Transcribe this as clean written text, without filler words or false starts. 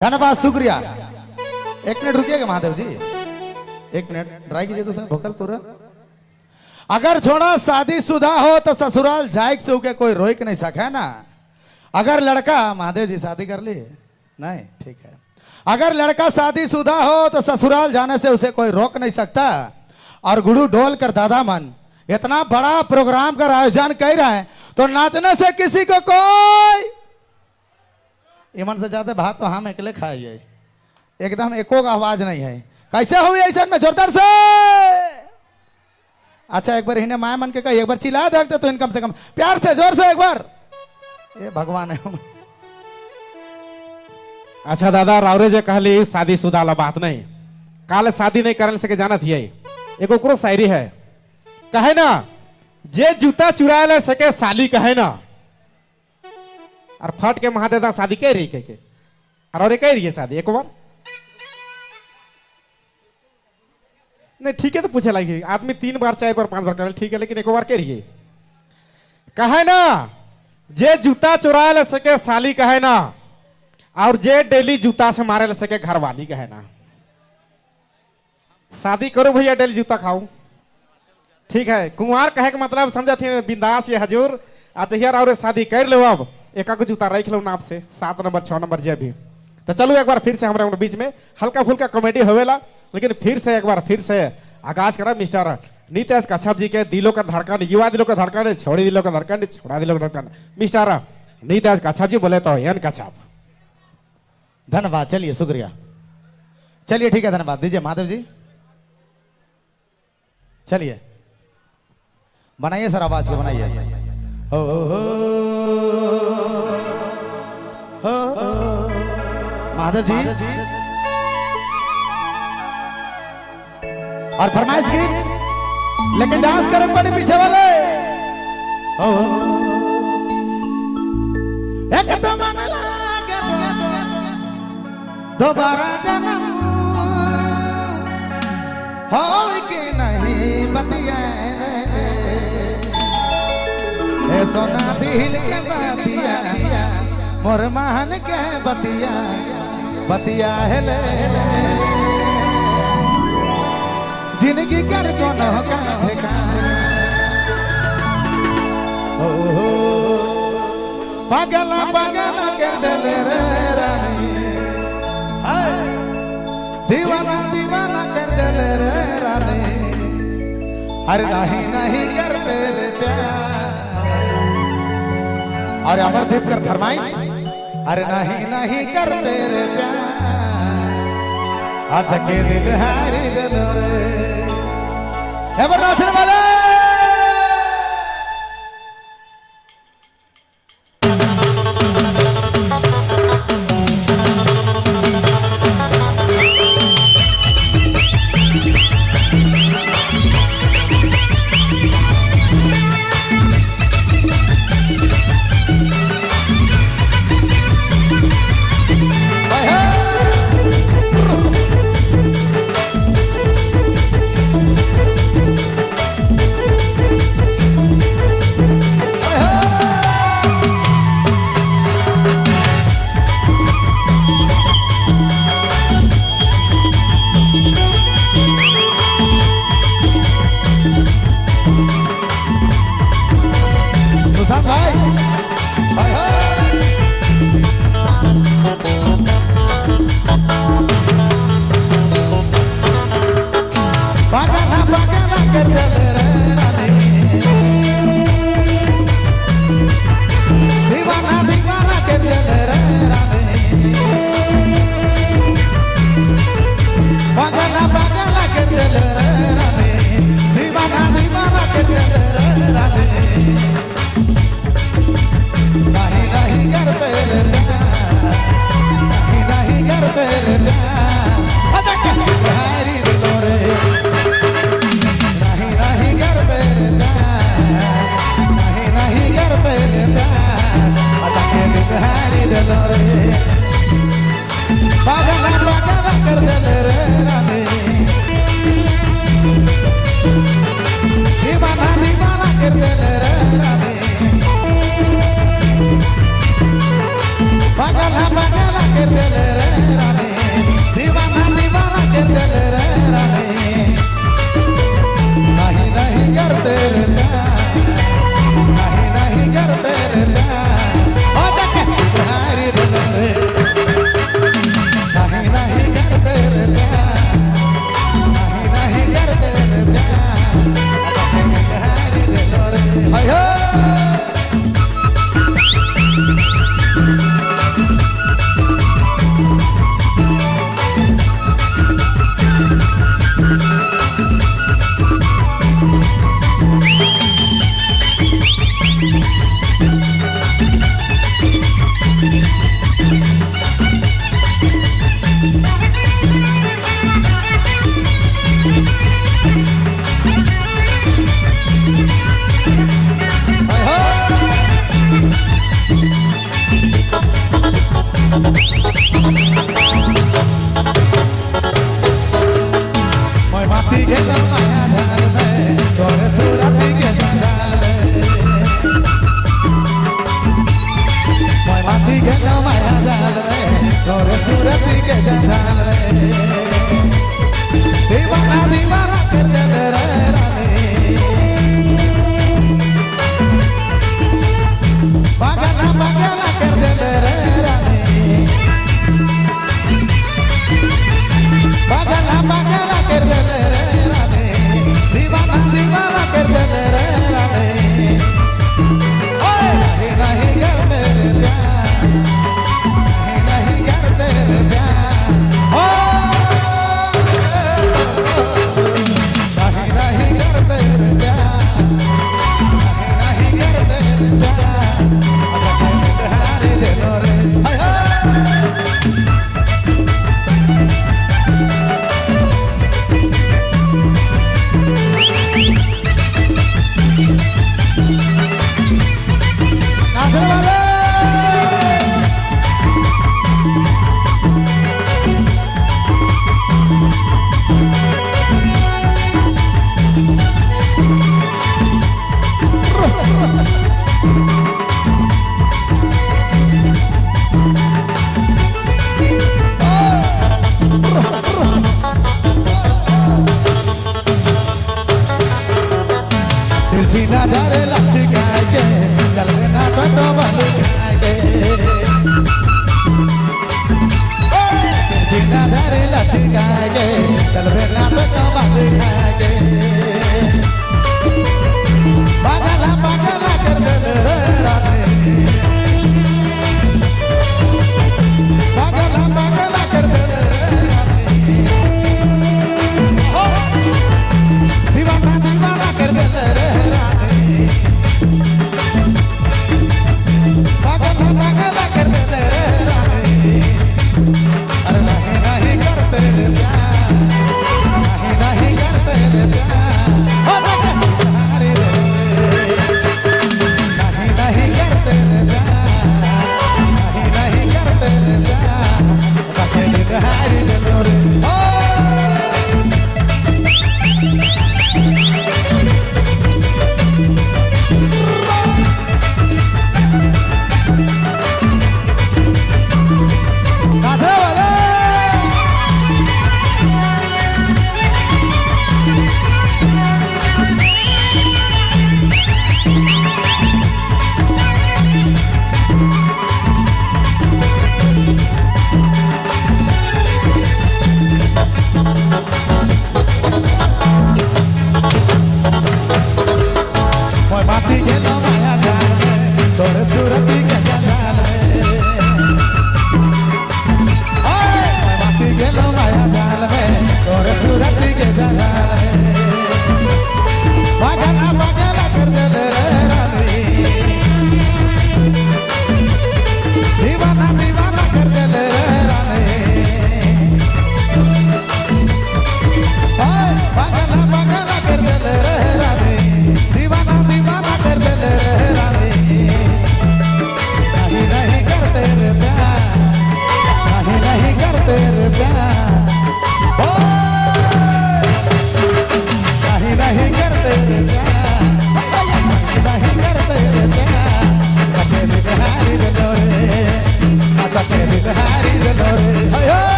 धन्यवाद शुक्रिया। एक मिनट रुकिएगा महादेव जी, एक मिनट ट्राई कीजिए तो सर भोकल पूरा। अगर छोड़ा शादीशुदा हो तो ससुराल जाए से उके कोई रोक नहीं सके ना। अगर लड़का, महादेव जी शादी कर ली नहीं, ठीक है। अगर लड़का शादीशुदा हो तो ससुराल जाने से उसे कोई रोक नहीं सकता। और गुरु ढोल कर दादा मन इतना बड़ा प्रोग्राम का आयोजन कर रहे हैं तो नाचने से किसी को कोई ईमान से ज्यादा भात तो हम अकेले खाइए, एकदम एको का आवाज नहीं है। कैसे हुई ऐसा में जोरदार से? अच्छा एक बार इन्हें माया मन के कही, एक बार चिल्ला देखते तो इन कम से कम प्यार से जोर से एक बार। ये भगवान है। अच्छा दादा रावरे जे कहली शादीशुदा ला बात नहीं, काले शादी नहीं करने से के जानत हिए। एक ओकरो शायरी है, कहे ना जे जूता चुरा ले सके साली कहे ना। और फट के महादेदा शादी कह रही के और कह रही है शादी एक बार नहीं, ठीक है तो पूछे लगी आदमी 3 बार 4 बार 5 बार करे ठीक है, लेकिन एक बार कह रही है। कहे ना जे जूता चुरा ले सके साली कहे ना, और जे डेली जूता से मारे ले सके घरवाली कहे ना। शादी करो भैया डेली जूता खाओ, ठीक है। कुंवार कहे के मतलब समझा थी बिंदास ये हजूर आते और शादी कर लो। अब एक जूता रख लो नाप से 7 नंबर 6 नंबर जे भी। तो चलो एक बार फिर से हमारे बीच में हल्का फुल्का कॉमेडी होवेला, लेकिन फिर से एक बार फिर से आगाज करा मिस्टर नीतेश कच्छप जी के दिलों का धड़कन, युवा दिलों का धड़कन, छोड़ी दिलों का धड़कन, छोड़ा दिलों का धड़कन, मिस्टर नीतेश कच्छप जी बोले तो एन कच्छप। धन्यवाद, चलिए शुक्रिया, चलिए ठीक है धन्यवाद दीजिए महादेव जी। चलिए बनाइए सर आवाज को बनाइए। हो महादेव जी और फरमाइश गीत, लेकिन डांस करें बड़े पीछे वाले। हो एक तो मन लागे दोबारा जन्म हो कि नहीं बतिया ए सोना दिल के बतिया मोर मान के बतिया बतिया है ले जिंदगी कर कोनो का ठिकाना। हो पागला पागला कर दिल रे रानी, दीवाना दीवाना कर दिल रे रानी। अरे नहीं नहीं कर तेरे प्यार। और अमरदीप कर फरमाइश, अरे नहीं नहीं कर तेरे प्यार आज के दिल हारी दिल रे। एवर नाचने वाले पागल है पागल के दिल रे के जंजाल रे दीवाना दीवाना कर दे रे रानी पागला पागला कर दे रे रानी पागला पागला कर दे रे रानी दीवाना दीवाना कर दे रे रानी ओए नहीं नहीं करते रे प्यार नहीं नहीं करते रे प्यार ओ नहीं नहीं करते रे प्यार नहीं नहीं करते रे प्यार अगर दे दो रे हाय हाय सीना झारे लचका के चल रे ना तो बल के सीना झारे लचका